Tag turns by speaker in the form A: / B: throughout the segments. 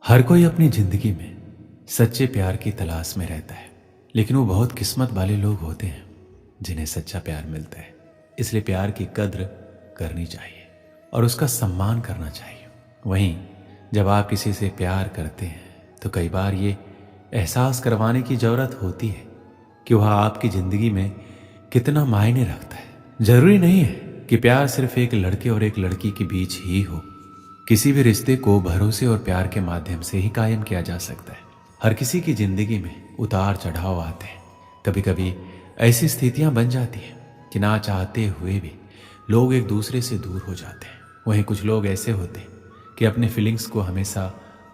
A: हर कोई अपनी जिंदगी में सच्चे प्यार की तलाश में रहता है, लेकिन वो बहुत किस्मत वाले लोग होते हैं जिन्हें सच्चा प्यार मिलता है। इसलिए प्यार की कद्र करनी चाहिए और उसका सम्मान करना चाहिए। वहीं जब आप किसी से प्यार करते हैं तो कई बार ये एहसास करवाने की ज़रूरत होती है कि वह आपकी ज़िंदगी में कितना मायने रखता है। ज़रूरी नहीं है कि प्यार सिर्फ एक लड़के और एक लड़की के बीच ही हो। किसी भी रिश्ते को भरोसे और प्यार के माध्यम से ही कायम किया जा सकता है। हर किसी की जिंदगी में उतार चढ़ाव आते हैं। कभी कभी ऐसी स्थितियां बन जाती हैं कि ना चाहते हुए भी लोग एक दूसरे से दूर हो जाते हैं। वहीं कुछ लोग ऐसे होते हैं कि अपने फीलिंग्स को हमेशा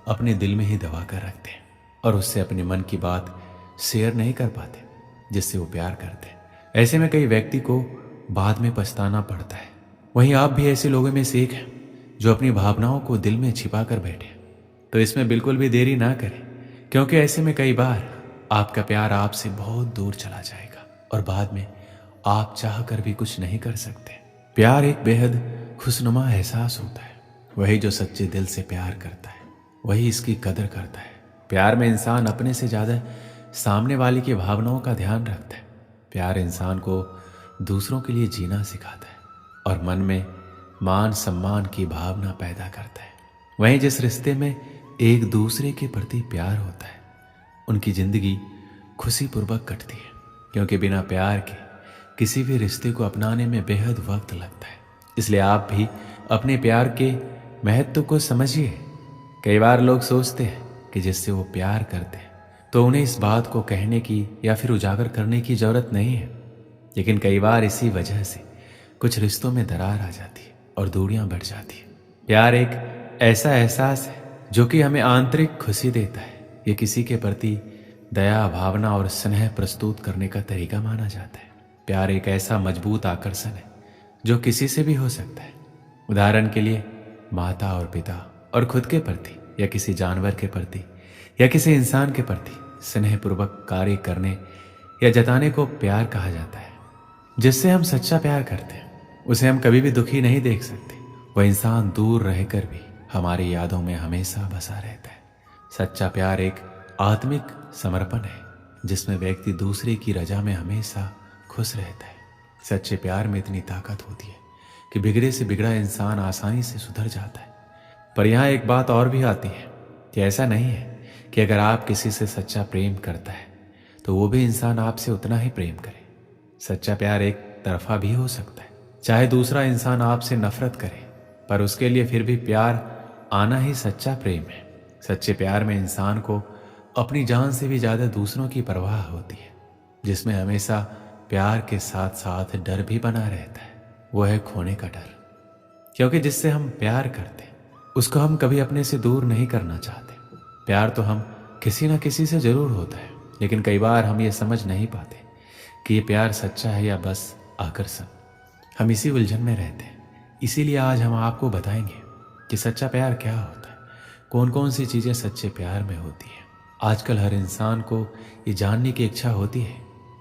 A: अपने दिल में ही दबा कर रखते हैं और उससे अपने मन की बात शेयर नहीं कर पाते जिससे वो प्यार करते हैं। ऐसे में कई व्यक्ति को बाद में पछताना पड़ता है। वहीं आप भी ऐसे लोगों में से एक हैं जो अपनी भावनाओं को दिल में छिपा कर बैठे। तो इसमें बिल्कुल भी देरी ना करें, क्योंकि ऐसे में कई बार आपका प्यार आपसे बहुत दूर चला जाएगा और बाद में आप चाह कर भी कुछ नहीं कर सकते। प्यार एक बेहद खुशनुमा एहसास होता है। वही जो सच्चे दिल से प्यार करता है वही इसकी कदर करता है। प्यार में इंसान अपने से ज़्यादा सामने वाले की भावनाओं का ध्यान रखता है। प्यार इंसान को दूसरों के लिए जीना सिखाता है और मन में मान सम्मान की भावना पैदा करता है। वहीं जिस रिश्ते में एक दूसरे के प्रति प्यार होता है उनकी जिंदगी खुशीपूर्वक कटती है, क्योंकि बिना प्यार के किसी भी रिश्ते को अपनाने में बेहद वक्त लगता है। इसलिए आप भी अपने प्यार के महत्व को समझिए। कई बार लोग सोचते हैं कि जिससे वो प्यार करते हैं तो उन्हें इस बात को कहने की या फिर उजागर करने की जरूरत नहीं है, लेकिन कई बार इसी वजह से कुछ रिश्तों में दरार आ जाती है और दूरियां बढ़ जाती है। प्यार एक ऐसा एहसास है जो कि हमें आंतरिक खुशी देता है। ये किसी के प्रति दया, भावना और स्नेह प्रस्तुत करने का तरीका माना जाता है। प्यार एक ऐसा मजबूत आकर्षण है जो किसी से भी हो सकता है। उदाहरण के लिए माता और पिता और खुद के प्रति या किसी जानवर के प्रति या किसी इंसान के प्रति स्नेहपूर्वक कार्य करने या जताने को प्यार कहा जाता है। जिससे हम सच्चा प्यार करते हैं उसे हम कभी भी दुखी नहीं देख सकते। वह इंसान दूर रहकर भी हमारी यादों में हमेशा बसा रहता है। सच्चा प्यार एक आत्मिक समर्पण है जिसमें व्यक्ति दूसरे की रजा में हमेशा खुश रहता है। सच्चे प्यार में इतनी ताकत होती है कि बिगड़े से बिगड़ा इंसान आसानी से सुधर जाता है। पर यहाँ एक बात और भी आती है कि ऐसा नहीं है कि अगर आप किसी से सच्चा प्रेम करता है तो वो भी इंसान आपसे उतना ही प्रेम करे। सच्चा प्यार एक तरफा भी हो सकता है। चाहे दूसरा इंसान आपसे नफरत करे पर उसके लिए फिर भी प्यार आना ही सच्चा प्रेम है। सच्चे प्यार में इंसान को अपनी जान से भी ज़्यादा दूसरों की परवाह होती है, जिसमें हमेशा प्यार के साथ साथ डर भी बना रहता है। वो है खोने का डर, क्योंकि जिससे हम प्यार करते हैं उसको हम कभी अपने से दूर नहीं करना चाहते। प्यार तो हम किसी ना किसी से जरूर होता है, लेकिन कई बार हम ये समझ नहीं पाते कि ये प्यार सच्चा है या बस आकर्षण। हम इसी उलझन में रहते हैं। इसीलिए आज हम आपको बताएंगे कि सच्चा प्यार क्या होता है, कौन कौन सी चीज़ें सच्चे प्यार में होती हैं। आजकल हर इंसान को ये जानने की इच्छा होती है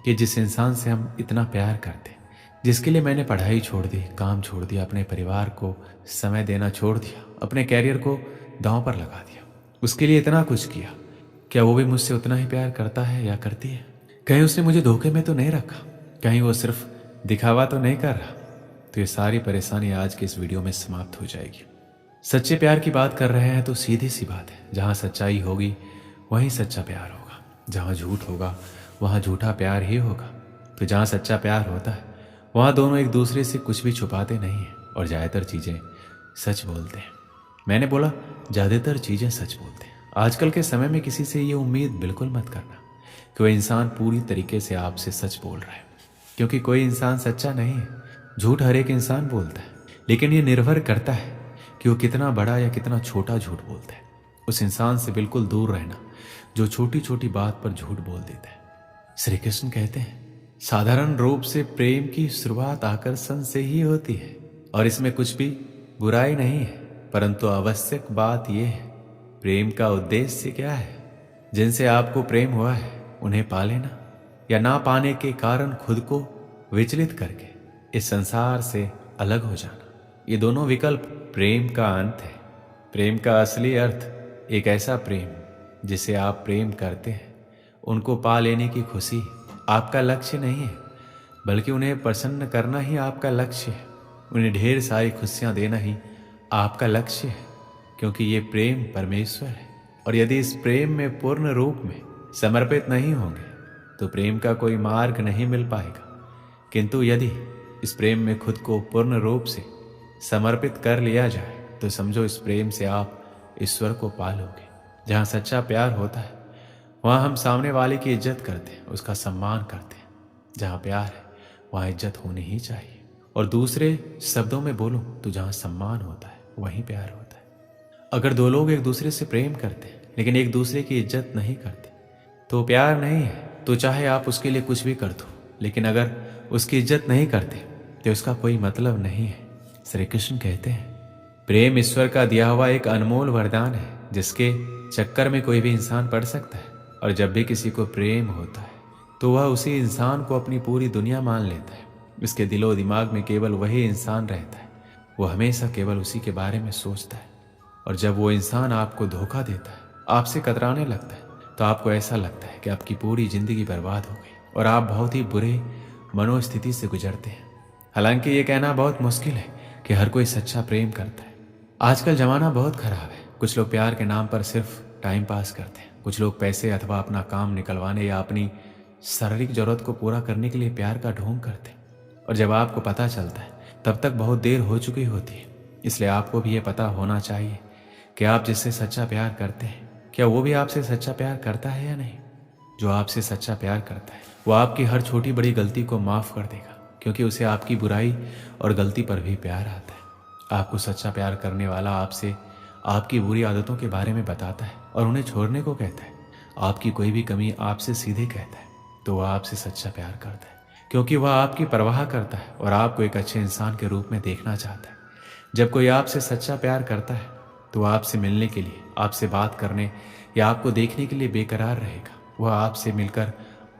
A: कि जिस इंसान से हम इतना प्यार करते हैं, जिसके लिए मैंने पढ़ाई छोड़ दी, काम छोड़ दिया, अपने परिवार को समय देना छोड़ दिया, अपने कैरियर को दांव पर लगा दिया, उसके लिए इतना कुछ किया, क्या वो भी मुझसे उतना ही प्यार करता है या करती है? कहीं उसने मुझे धोखे में तो नहीं रखा? कहीं वो सिर्फ दिखावा तो नहीं कर रहा? तो ये सारी परेशानी आज के इस वीडियो में समाप्त हो जाएगी। सच्चे प्यार की बात कर रहे हैं तो सीधी सी बात है, जहाँ सच्चाई होगी वहीं सच्चा प्यार होगा, जहाँ झूठ होगा वहाँ झूठा प्यार ही होगा। तो जहाँ सच्चा प्यार होता है वहाँ दोनों एक दूसरे से कुछ भी छुपाते नहीं हैं और ज़्यादातर चीज़ें सच बोलते हैं। मैंने बोला ज़्यादातर चीज़ें सच बोलते हैं। आजकल के समय में किसी से ये उम्मीद बिल्कुल मत करना कि वह इंसान पूरी तरीके से आपसे सच बोल रहा है, क्योंकि कोई इंसान सच्चा नहीं है। झूठ हर एक इंसान बोलता है, लेकिन ये निर्भर करता है कि वो कितना बड़ा या कितना छोटा झूठ बोलता है। उस इंसान से बिल्कुल दूर रहना जो छोटी छोटी बात पर झूठ बोल देता है। श्री कृष्ण कहते हैं, साधारण रूप से प्रेम की शुरुआत आकर्षण से ही होती है और इसमें कुछ भी बुराई नहीं है, परंतु आवश्यक बात यह है प्रेम का उद्देश्य क्या है। जिनसे आपको प्रेम हुआ है उन्हें पा लेना या ना पाने के कारण खुद को विचलित करके इस संसार से अलग हो जाना, ये दोनों विकल्प प्रेम का अंत है। प्रेम का असली अर्थ एक ऐसा प्रेम जिसे आप प्रेम करते हैं, उनको पा लेने की खुशी आपका लक्ष्य नहीं है, बल्कि उन्हें प्रसन्न करना ही आपका लक्ष्य है। उन्हें ढेर सारी खुशियां देना ही आपका लक्ष्य है, क्योंकि ये प्रेम परमेश्वर है। और यदि इस प्रेम में पूर्ण रूप में समर्पित नहीं होंगे तो प्रेम का कोई मार्ग नहीं मिल पाएगा। किंतु यदि इस प्रेम में खुद को पूर्ण रूप से समर्पित कर लिया जाए तो समझो इस प्रेम से आप ईश्वर को पालोगे। जहाँ सच्चा प्यार होता है वहाँ हम सामने वाले की इज्जत करते हैं, उसका सम्मान करते हैं। जहाँ प्यार है वहाँ इज्जत होनी ही चाहिए। और दूसरे शब्दों में बोलूं तो जहाँ सम्मान होता है वहीं प्यार होता है। अगर दो लोग एक दूसरे से प्रेम करते हैं लेकिन एक दूसरे की इज्जत नहीं करते तो प्यार नहीं है। तो चाहे आप उसके लिए कुछ भी कर दो, लेकिन अगर उसकी इज्जत नहीं करते तो इसका कोई मतलब नहीं है। श्री कृष्ण कहते हैं, प्रेम ईश्वर का दिया हुआ एक अनमोल वरदान है जिसके चक्कर में कोई भी इंसान पड़ सकता है। और जब भी किसी को प्रेम होता है तो वह उसी इंसान को अपनी पूरी दुनिया मान लेता है। इसके दिलो दिमाग में केवल वही इंसान रहता है, वो हमेशा केवल उसी के बारे में सोचता है। और जब वो इंसान आपको धोखा देता है, आपसे कतराने लगता है, तो आपको ऐसा लगता है कि आपकी पूरी जिंदगी बर्बाद हो गई और आप बहुत ही बुरे मनोस्थिति से गुजरते हैं। हालांकि ये कहना बहुत मुश्किल है कि हर कोई सच्चा प्रेम करता है। आजकल जमाना बहुत खराब है। कुछ लोग प्यार के नाम पर सिर्फ टाइम पास करते हैं। कुछ लोग पैसे अथवा अपना काम निकलवाने या अपनी शारीरिक जरूरत को पूरा करने के लिए प्यार का ढोंग करते हैं। और जब आपको पता चलता है तब तक बहुत देर हो चुकी होती है। इसलिए आपको भी ये पता होना चाहिए कि आप जिससे सच्चा प्यार करते हैं क्या वो भी आपसे सच्चा प्यार करता है या नहीं। जो आपसे सच्चा प्यार करता है वो आपकी हर छोटी बड़ी गलती को माफ कर देगा, क्योंकि उसे आपकी बुराई और गलती पर भी प्यार आता है। आपको सच्चा प्यार करने वाला आपसे आपकी बुरी आदतों के बारे में बताता है और उन्हें छोड़ने को कहता है। आपकी कोई भी कमी आपसे सीधे कहता है तो वह आपसे सच्चा प्यार करता है, क्योंकि वह आपकी परवाह करता है और आपको एक अच्छे इंसान के रूप में देखना चाहता है। जब कोई आपसे सच्चा प्यार करता है तो वह आपसे मिलने के लिए, आपसे बात करने या आपको देखने के लिए बेकरार रहेगा। वह आपसे मिलकर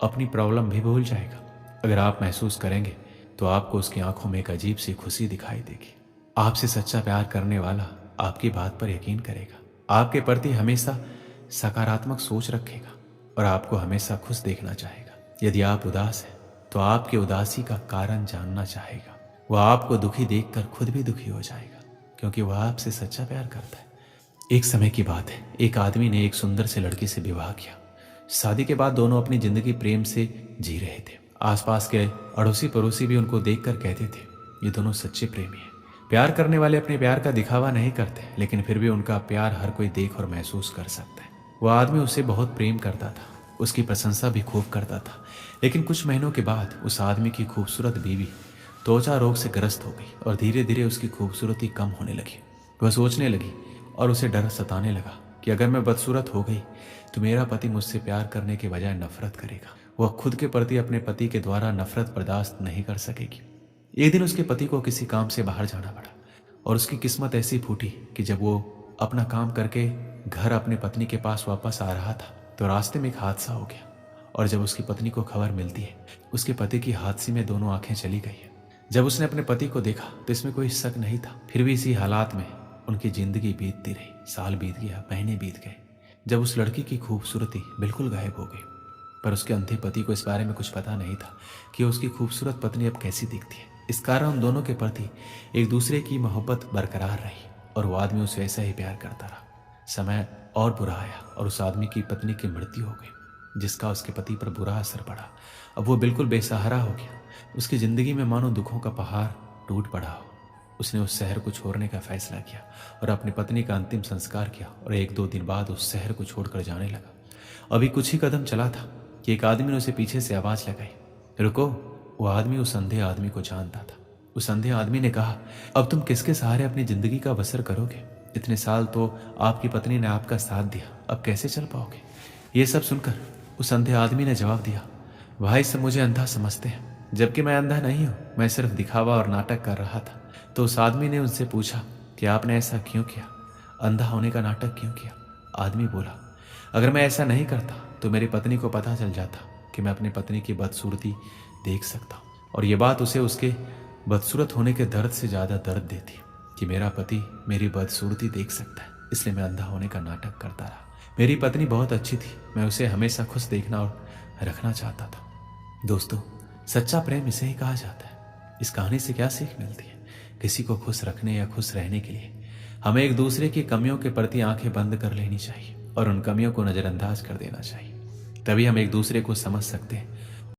A: अपनी प्रॉब्लम भी भूल जाएगा। अगर आप महसूस करेंगे तो आपको उसकी आंखों में एक अजीब सी खुशी दिखाई देगी। आपसे सच्चा प्यार करने वाला आपकी बात पर यकीन करेगा, आपके प्रति हमेशा सकारात्मक सोच रखेगा और आपको हमेशा खुश देखना चाहेगा। यदि आप उदास हैं तो आपकी उदासी का कारण जानना चाहेगा। वह आपको दुखी देखकर खुद भी दुखी हो जाएगा, क्योंकि वह आपसे सच्चा प्यार करता है। एक समय की बात है, एक आदमी ने एक सुंदर से लड़की से विवाह किया। शादी के बाद दोनों अपनी जिंदगी प्रेम से जी रहे थे। आसपास के अड़ोसी पड़ोसी भी उनको देखकर कहते थे, ये दोनों सच्चे प्रेमी हैं। प्यार करने वाले अपने प्यार का दिखावा नहीं करते, लेकिन फिर भी उनका प्यार हर कोई देख और महसूस कर सकता है। वह आदमी उससे बहुत प्रेम करता था, उसकी प्रशंसा भी खूब करता था। लेकिन कुछ महीनों के बाद उस आदमी की खूबसूरत बीवी त्वचा रोग से ग्रस्त हो गई और धीरे धीरे उसकी खूबसूरती कम होने लगी। वह सोचने लगी और उसे डर सताने लगा कि अगर मैं बदसूरत हो गई तो मेरा पति मुझसे प्यार करने के बजाय नफरत करेगा। वह खुद के प्रति अपने पति के द्वारा नफरत बर्दाश्त नहीं कर सकेगी। एक दिन उसके पति को किसी काम से बाहर जाना पड़ा और उसकी किस्मत ऐसी फूटी कि जब वो अपना काम करके घर अपने पत्नी के पास वापस आ रहा था तो रास्ते में एक हादसा हो गया। और जब उसकी पत्नी को खबर मिलती है उसके पति की हादसे में दोनों आंखें चली गई है। जब उसने अपने पति को देखा तो इसमें कोई शक नहीं था। फिर भी इसी हालात में उनकी जिंदगी बीतती रही। साल बीत गया, महीने बीत गए। जब उस लड़की की खूबसूरती बिल्कुल गायब हो गई, पर उसके अंधे पति को इस बारे में कुछ पता नहीं था कि उसकी खूबसूरत पत्नी अब कैसी दिखती है। इस कारण उन दोनों के प्रति एक दूसरे की मोहब्बत बरकरार रही और वो आदमी उसे ऐसा ही प्यार करता रहा। समय और बुरा आया और उस आदमी की पत्नी की मृत्यु हो गई, जिसका उसके पति पर बुरा असर पड़ा। अब वो बिल्कुल बेसहारा हो गया। उसकी जिंदगी में मानो दुखों का पहाड़ टूट पड़ा हो। उसने उस शहर को छोड़ने का फैसला किया और अपनी पत्नी का अंतिम संस्कार किया और 1-2 दिन बाद उस शहर को छोड़कर जाने लगा। अभी कुछ ही कदम चला था कि एक आदमी ने उसे पीछे से आवाज लगाई, रुको। वो आदमी उस अंधे आदमी को जानता था। उस अंधे आदमी ने कहा, अब तुम किसके सहारे अपनी जिंदगी का बसर करोगे? इतने साल तो आपकी पत्नी ने आपका साथ दिया, अब कैसे चल पाओगे? ये सब सुनकर उस अंधे आदमी ने जवाब दिया, भाई सब मुझे अंधा समझते हैं, जबकि मैं अंधा नहीं हूँ। मैं सिर्फ दिखावा और नाटक कर रहा था। तो उस आदमी ने उनसे पूछा कि आपने ऐसा क्यों किया? अंधा होने का नाटक क्यों किया? आदमी बोला, अगर मैं ऐसा नहीं करता तो मेरी पत्नी को पता चल जाता कि मैं अपनी पत्नी की बदसूरती देख सकता हूँ, और ये बात उसे उसके बदसूरत होने के दर्द से ज़्यादा दर्द देती कि मेरा पति मेरी बदसूरती देख सकता है। इसलिए मैं अंधा होने का नाटक करता रहा। मेरी पत्नी बहुत अच्छी थी, मैं उसे हमेशा खुश देखना और रखना चाहता था। दोस्तों, सच्चा प्रेम इसे ही कहा जाता है। इस कहानी से क्या सीख मिलती है? किसी को खुश रखने या खुश रहने के लिए हमें एक दूसरे की कमियों के प्रति आंखें बंद कर लेनी चाहिए और उन कमियों को नजरअंदाज कर देना चाहिए। तभी हम एक दूसरे को समझ सकते हैं